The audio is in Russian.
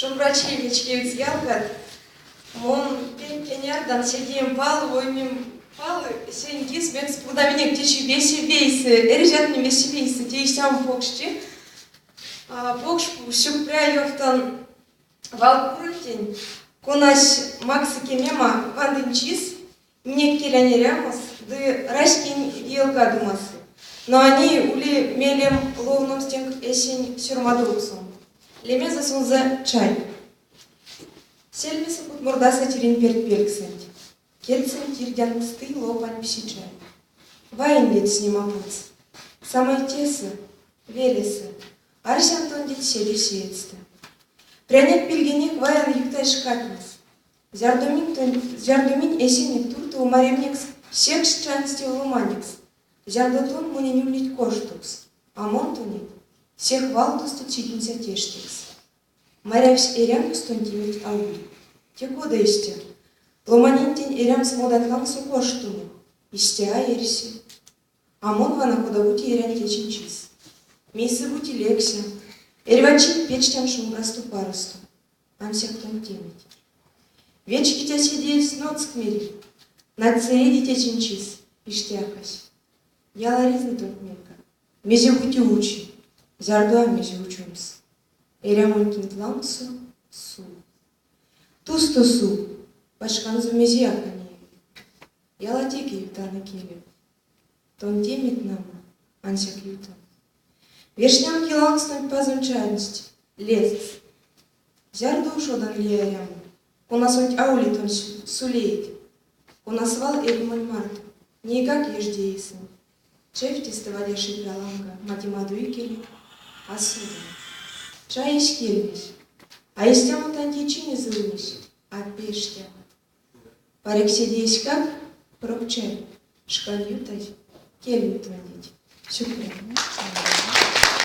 Шумрачевички взялгат, мон пенярдан седем пал, воймем палы, сеньгиз бекс плодовник течи веси вейсы, эрежатни веси вейсы, тейсям покшчи, покшпу щупря йофтан валкуртень, конаш максы кемема вандынчиз, мне келянерямос, ды рашкин елгадумасы. Но они ули мелем ловном стенк эсень сюрмадуцум. Лемеза сунза чай. Сельмеса пут мордаса терин перед пельксент. Кельцем тирдян сты лопань псичай. Вайн лет снимамуц. Самой тесы, велесы. Арсянтон дит седи сеетсты. Пряник пельгенек ваян юктай шкатнес. Зярдумин эсенник турта умаремник секс чансти луманикс. Зярдотон мне не улить коштукс. А монтуни всех валдусту чигинся тештикс. Марявсь эрям стонтимить аули. Те года истя. Ломанинтень эрям смодатлан сукоштуну. Истя ерси. Амон вана кудавути эрям течинчис. Мейсы бути лекся. Эрвачин печтям шумрасту парусту. Ансяк том темить. Вечки тя сидеть ноцк мери. Над цереди течинчис. Иштякась. Я ларизна тонкмелька. Мези бути учи. Зардуа мези учумс. Эрямонтин тламсу су. Тусто су. Пашканзу мези аканеви. Ялатеки ютана кеви. Тон темит нам, ансяк ютан. Вешням килангстон пазунчансть. Лес. Зярду шодан лияряму. Кунасунь аули тон сулеет. Кунасвал эльмон март. Никак еждеесын. Чефтисты вадяши праланга. Матемадуикели. Асуда. Чай ишкельмеш. А истяму тантичини зылмеш. А пештя. Парекседеешь как? Пропчай. Шкаль ютай. Кель ютвадить. Сюрприз.